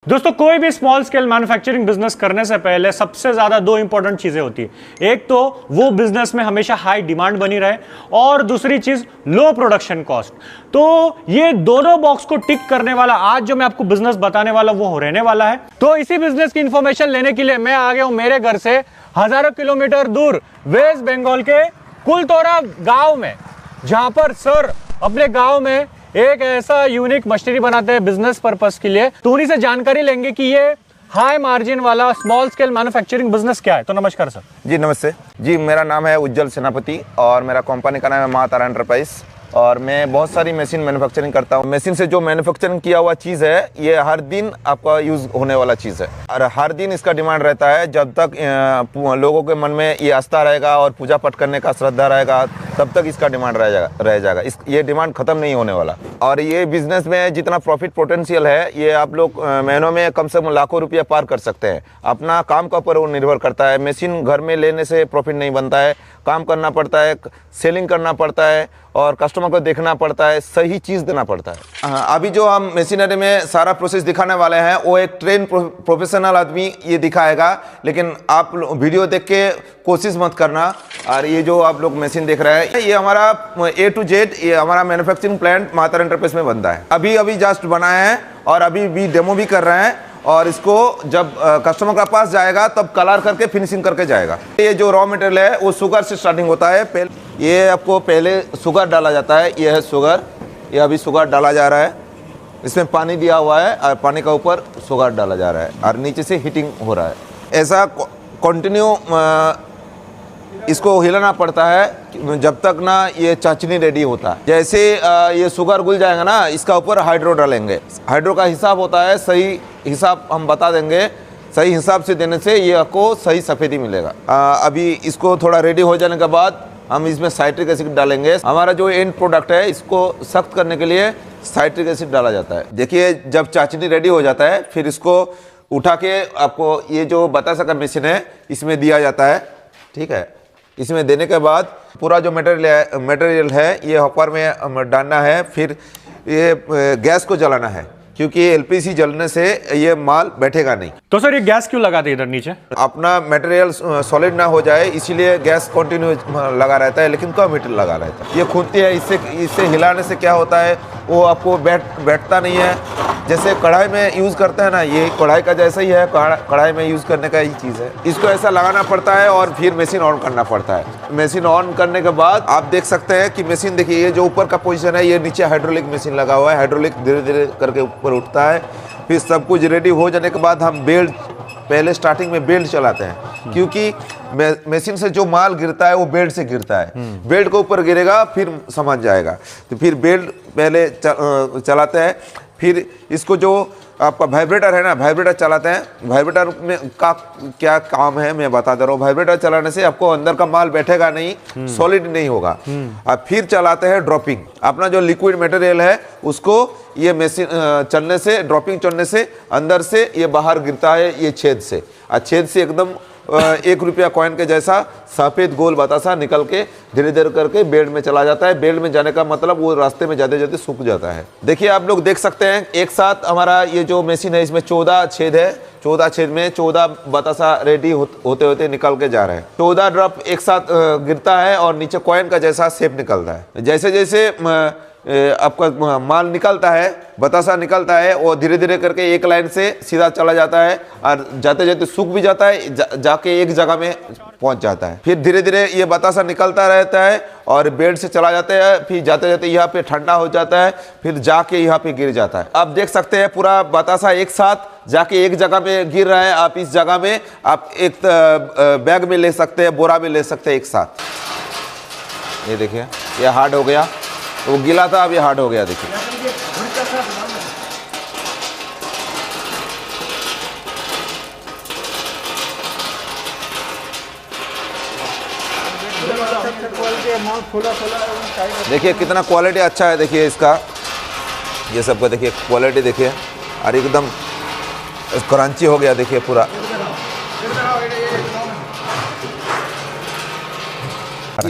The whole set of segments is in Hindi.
दोस्तों, कोई भी स्मॉल स्केल मैन्युफैक्चरिंग बिजनेस करने से पहले सबसे ज्यादा दो इंपॉर्टेंट चीजें होती है। एक तो वो बिजनेस में हमेशा हाई डिमांड बनी रहे और दूसरी चीज लो प्रोडक्शन कॉस्ट। तो ये दोनों बॉक्स को टिक करने वाला आज जो मैं आपको बिजनेस बताने वाला वो रहने वाला है। तो इसी बिजनेस की इंफॉर्मेशन लेने के लिए मैं आ गया हूं मेरे घर से हजारों किलोमीटर दूर वेस्ट बंगाल के कुलतोरा गांव में, जहां पर सर अपने गांव में एक ऐसा यूनिक मशीनरी बनाते हैं बिजनेस पर्पस के लिए। तो उन्हीं से जानकारी लेंगे कि ये हाई मार्जिन वाला स्मॉल स्केल मैन्युफैक्चरिंग बिजनेस क्या है। तो नमस्कार सर। जी नमस्ते जी, मेरा नाम है उज्जवल सेनापति और मेरा कंपनी का नाम है माँ तारा एंटरप्राइज और मैं बहुत सारी मशीन मैन्युफैक्चरिंग करता हूँ। मशीन से जो मैन्युफैक्चरिंग किया हुआ चीज़ है ये हर दिन आपका यूज़ होने वाला चीज़ है और हर दिन इसका डिमांड रहता है। जब तक लोगों के मन में ये आस्था रहेगा और पूजा पाठ करने का श्रद्धा रहेगा तब तक इसका डिमांड रह जाएगा। ये डिमांड खत्म नहीं होने वाला। और ये बिजनेस में जितना प्रॉफिट पोटेंशियल है ये आप लोग महीनों में कम से कम लाखों रुपया पार कर सकते हैं। अपना काम का ऊपर वो निर्भर करता है। मशीन घर में लेने से प्रॉफिट नहीं बनता है, काम करना पड़ता है, सेलिंग करना पड़ता है और कस्टमर को देखना पड़ता है, सही चीज़ देना पड़ता है। अभी जो हम मशीनरी में सारा प्रोसेस दिखाने वाले हैं वो एक ट्रेन प्रोफेशनल आदमी ये दिखाएगा, लेकिन आप वीडियो देख के कोशिश मत करना। और ये जो आप लोग मशीन देख रहे हैं ये हमारा A to Z ये हमारा मैन्युफैक्चरिंग प्लांट माँ तारा एंटरप्राइज में बनता है। अभी जस्ट बनाया है और अभी भी डेमो भी कर रहे हैं और इसको जब कस्टमर के पास जाएगा तब कलर करके फिनिशिंग करके जाएगा। ये जो रॉ मटेरियल है वो शुगर से स्टार्टिंग होता है। ये आपको पहले शुगर डाला जाता है, ये है शुगर, ये अभी शुगर डाला जा रहा है। इसमें पानी दिया हुआ है और पानी का ऊपर शुगर डाला जा रहा है और नीचे से हीटिंग हो रहा है। ऐसा कंटिन्यू इसको हिलाना पड़ता है जब तक ना ये चाशनी रेडी होता है। जैसे ये शुगर घुल जाएगा ना इसका ऊपर हाइड्रो डालेंगे। हाइड्रो का हिसाब होता है, सही हिसाब हम बता देंगे। सही हिसाब से देने से ये आपको सही सफ़ेदी मिलेगा। अभी इसको थोड़ा रेडी हो जाने के बाद हम इसमें साइट्रिक एसिड डालेंगे। हमारा जो एंड प्रोडक्ट है इसको सख्त करने के लिए साइट्रिक एसिड डाला जाता है। देखिए जब चाशनी रेडी हो जाता है फिर इसको उठा के आपको ये जो बतासा का मशीन है इसमें दिया जाता है। ठीक है, इसमें देने के बाद पूरा जो मटेरियल है ये हॉपर में डालना है। फिर ये गैस को जलाना है क्योंकि एलपीजी जलने से ये माल बैठेगा नहीं। तो सर ये गैस क्यों लगाते हैं इधर नीचे? अपना मटेरियल सॉलिड ना हो जाए इसीलिए गैस कंटिन्यू लगा रहता है, लेकिन कम हीटर लगा रहता है। ये खुदती है, इससे हिलाने से क्या होता है वो आपको बैठता नहीं है। जैसे कढ़ाई में यूज़ करते हैं ना, ये कढ़ाई का जैसा ही है, कढ़ाई में यूज़ करने का ही चीज़ है। इसको ऐसा लगाना पड़ता है और फिर मशीन ऑन करना पड़ता है। मशीन ऑन करने के बाद आप देख सकते हैं कि मशीन देखिए ये जो ऊपर का पोजीशन है ये नीचे हाइड्रोलिक मशीन लगा हुआ है। हाइड्रोलिक धीरे धीरे करके ऊपर उठता है। फिर सब कुछ रेडी हो जाने के बाद हम बेल्ट पहले स्टार्टिंग में बेल्ट चलाते हैं क्योंकि मशीन से जो माल गिरता है वो बेल्ट से गिरता है। बेल्ट के ऊपर गिरेगा फिर समझ जाएगा। तो फिर बेल्ट पहले चलाते हैं। फिर इसको जो आपका वाइब्रेटर है ना, वाइब्रेटर चलाते हैं। वाइब्रेटर में का क्या काम है मैं बता दे रहा हूँ। वाइब्रेटर चलाने से आपको अंदर का माल बैठेगा नहीं, सॉलिड नहीं होगा। अब फिर चलाते हैं ड्रॉपिंग। अपना जो लिक्विड मटेरियल है उसको ये मशीन चलने से, ड्रॉपिंग चलने से अंदर से ये बाहर गिरता है ये छेद से। और छेद से एकदम 1 रुपया कॉइन के जैसा सफ़ेद गोल बतासा निकल के धीरे धीरे करके बेल्ट में चला जाता है। बेल्ट में जाने का मतलब वो रास्ते में जाते जाते सूख जाता है। देखिए आप लोग देख सकते हैं एक साथ हमारा ये जो मशीन है इसमें 14 छेद है। 14 छेद में 14 बतासा रेडी होते होते निकल के जा रहे हैं। 14 ड्रॉप एक साथ गिरता है और नीचे कॉइन का जैसा शेप निकलता है। जैसे जैसे आपका माल निकलता है, बतासा निकलता है, और धीरे धीरे करके एक लाइन से सीधा चला जाता है और जाते जाते सूख भी जाता है, जाके एक जगह में पहुंच जाता है। फिर धीरे धीरे ये बतासा निकलता रहता है और बेल्ट से चला जाता है। फिर जाते जाते यहाँ पे ठंडा हो जाता है, फिर जाके यहाँ पे गिर जाता है। आप देख सकते हैं पूरा बतासा एक साथ जाके एक जगह में गिर रहा है। आप इस जगह में आप एक बैग में ले सकते हैं, बोरा में ले सकते हैं एक साथ। ये देखिए ये हार्ड हो गया, वो गीला था अब ये हार्ड हो गया। देखिए देखिए कितना क्वालिटी अच्छा है। देखिए इसका ये सबका देखिए क्वालिटी देखिए और एकदम क्रंची हो गया। देखिए पूरा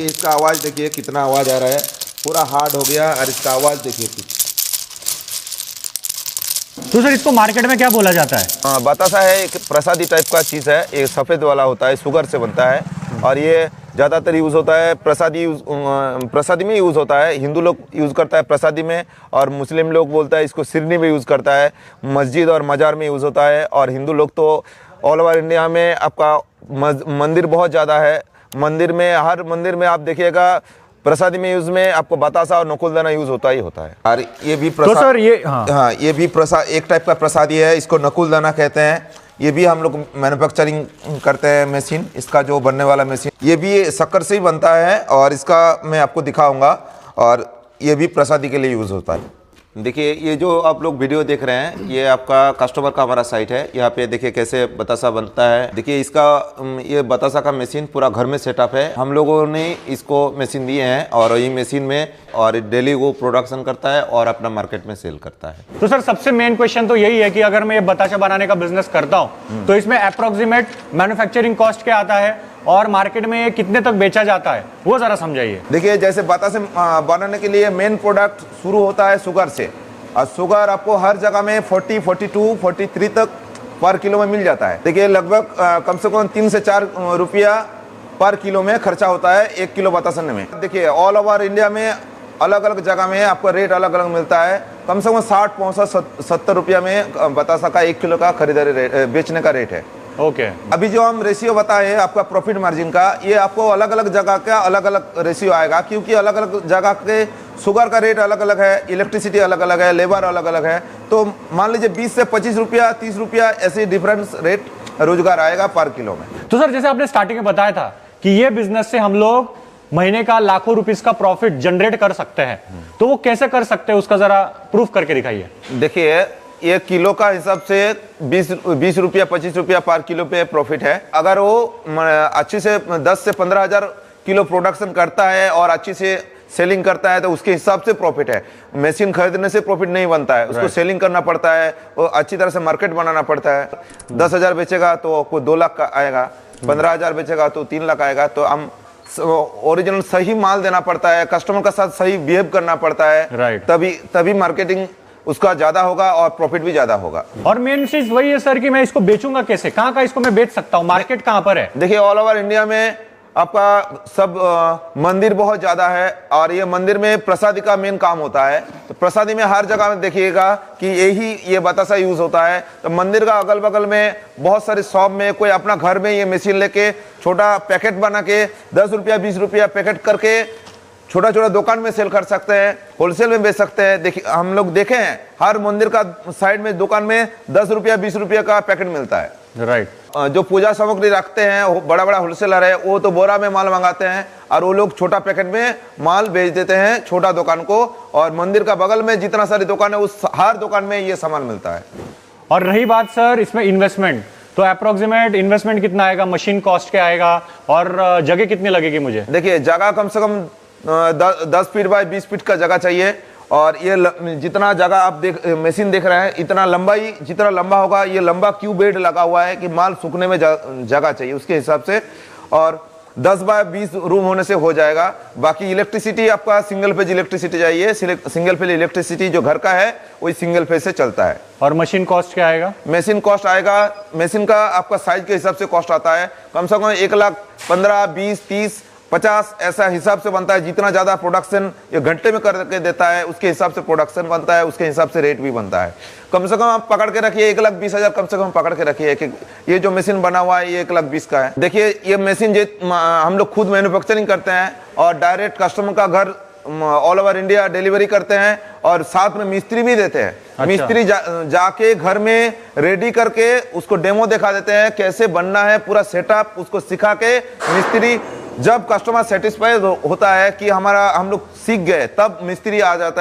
इसका आवाज़ देखिए कितना आवाज़ आ रहा है, पूरा हार्ड हो गया और इसका आवाज़ देखिए तो सर इसको मार्केट में क्या बोला जाता है? बतासा है एक प्रसादी टाइप का चीज़ है, एक सफ़ेद वाला होता है, शुगर से बनता है और ये ज़्यादातर यूज़ होता है प्रसादी में यूज़ होता है। हिंदू लोग यूज़ करता है प्रसादी में और मुस्लिम लोग बोलता है इसको सिरनी में यूज़ करता है, मस्जिद और मज़ार में यूज़ होता है। और हिंदू लोग तो ऑल ओवर इंडिया में आपका मंदिर बहुत ज़्यादा है, मंदिर में हर मंदिर में आप देखिएगा प्रसादी में यूज में आपको बतासा और नकुलदाना यूज होता ही होता है। और ये भी तो सर ये हाँ ये भी प्रसाद एक टाइप का प्रसादी है, इसको नकुलदाना कहते हैं। ये भी हम लोग मैन्युफैक्चरिंग करते हैं मशीन, इसका जो बनने वाला मशीन ये भी शक्कर से ही बनता है और इसका मैं आपको दिखाऊंगा। और ये भी प्रसादी के लिए यूज़ होता है। देखिए ये जो आप लोग वीडियो देख रहे हैं ये आपका कस्टमर का हमारा साइट है। यहाँ पे देखिए कैसे बतासा बनता है। देखिए इसका ये बतासा का मशीन पूरा घर में सेटअप है, हम लोगों ने इसको मशीन दिए हैं और ये मशीन में और डेली वो प्रोडक्शन करता है और अपना मार्केट में सेल करता है। तो सर सबसे मेन क्वेश्चन तो यही है कि अगर मैं ये बतासा बनाने का बिजनेस करता हूँ तो इसमें अप्रोक्सीमेट मैन्युफैक्चरिंग कॉस्ट क्या आता है और मार्केट में ये कितने तक बेचा जाता है वो जरा समझाइए। देखिए जैसे बतासे बनाने के लिए मेन प्रोडक्ट शुरू होता है शुगर से और शुगर आपको हर जगह में 40, 42, 43 तक पर किलो में मिल जाता है। देखिए लगभग कम से कम 3 से 4 रुपया पर किलो में खर्चा होता है 1 किलो बतासा में। देखिए ऑल ओवर इंडिया में अलग अलग जगह में आपको रेट अलग अलग मिलता है। कम से कम 60, 65, 70 रुपया में बतासा का 1 किलो का खरीदारी बेचने का रेट है। ओके अभी जो हम रेशियो बताए आपका प्रॉफिट मार्जिन का, ये आपको अलग अलग जगह का अलग अलग रेशियो आएगा क्योंकि अलग अलग जगह के शुगर का रेट अलग अलग है, इलेक्ट्रिसिटी अलग अलग है, लेबर अलग अलग है। तो मान लीजिए 20 से 25 रुपया 30 रुपया ऐसे डिफरेंस रेट रोजगार आएगा पर किलो में। तो सर जैसे आपने स्टार्टिंग में बताया था कि ये बिजनेस से हम लोग महीने का लाखों रुपीस का प्रॉफिट जनरेट कर सकते हैं, तो वो कैसे कर सकते हैं उसका जरा प्रूफ करके दिखाइए। देखिए ये किलो का हिसाब से 20 रुपया 25 रुपया पर किलो पे प्रॉफिट है। अगर वो अच्छी से 10 से 15 हजार किलो प्रोडक्शन करता है और अच्छी से सेलिंग करता है तो उसके हिसाब से प्रॉफिट है। मशीन खरीदने से प्रॉफिट नहीं बनता है, उसको सेलिंग करना पड़ता है, वो अच्छी तरह से मार्केट बनाना पड़ता है। 10,000 बेचेगा तो आपको 2 लाख का आएगा, 15,000 बेचेगा तो 3 लाख आएगा। तो हम ओरिजिनल सही माल देना पड़ता है, कस्टमर के साथ सही बिहेव करना पड़ता है, तभी मार्केटिंग उसका ज्यादा होगा और प्रॉफिट भी ज्यादा होगा। और मेन चीज वही है सर कि मैं इसको बेचूंगा कैसे, कहाँ का इसको मैं बेच सकता हूँ, मार्केट कहाँ पर है? देखिए ऑल ओवर इंडिया में आपका सब मंदिर बहुत ज्यादा है और ये मंदिर में प्रसादी का मेन काम होता है। तो प्रसादी में हर जगह में देखिएगा कि ये बतासा यूज होता है। तो मंदिर का अगल बगल में बहुत सारे शॉप में कोई अपना घर में ये मशीन लेके छोटा पैकेट बना के 10 रुपया 20 रुपया पैकेट करके छोटा छोटा दुकान में सेल कर सकते हैं, होलसेल में बेच सकते हैं। देखिए हम लोग देखे हैं हर मंदिर का साइड में दुकान में 10 रुपया 20 रुपया का पैकेट मिलता है। राइट जो पूजा सामग्री रखते हैं बड़ा बड़ा होलसेलर है वो तो बोरा में माल मंगाते हैं और वो लोग छोटा पैकेट में माल बेच देते हैं छोटा दुकान को। और मंदिर का बगल में जितना सारी दुकान है उस हर दुकान में ये सामान मिलता है। और रही बात सर इसमें इन्वेस्टमेंट, तो अप्रोक्सीमेट इन्वेस्टमेंट कितना आएगा, मशीन कॉस्ट क्या आएगा और जगह कितनी लगेगी मुझे? देखिए जगह कम से कम 10 फीट बाय 20 फीट का जगह चाहिए। और ये जितना जगह आप मशीन देख रहे हैं इतना लंबाई जितना लंबा होगा, ये लंबा क्यू बेड लगा हुआ है कि माल सूखने में जगह चाहिए उसके हिसाब से। और 10 बाय 20 रूम होने से हो जाएगा। बाकी इलेक्ट्रिसिटी आपका सिंगल फेज इलेक्ट्रिसिटी चाहिए, सिंगल फेज इलेक्ट्रिसिटी जो घर का है वही सिंगल फेज से चलता है। और मशीन कॉस्ट क्या आएगा? मशीन कॉस्ट आएगा, मशीन का आपका साइज के हिसाब से कॉस्ट आता है। कम से कम 1,15,000, 20, 30, 50 ऐसा हिसाब से बनता है। जितना ज्यादा प्रोडक्शन ये घंटे में करके देता है उसके हिसाब से प्रोडक्शन बनता है, उसके हिसाब से रेट भी बनता है। कम से कम आप पकड़ के रखिए 1,20,000 कम से कम पकड़ के रखिए कि ये जो मशीन बना हुआ है ये 1,20,000 का है। देखिए ये मशीन हम लोग खुद मैन्युफैक्चरिंग करते हैं और डायरेक्ट कस्टमर का घर ऑल ओवर इंडिया डिलीवरी करते हैं और साथ में मिस्त्री भी देते हैं। अच्छा। मिस्त्री जाके घर में रेडी करके उसको डेमो दिखा देते हैं कैसे बनना है, पूरा सेटअप उसको सिखा के मिस्त्री जब कस्टमर सेटिस्फाइड होता है कि हम लोग सीख गए तब मिस्त्री आ जाता है।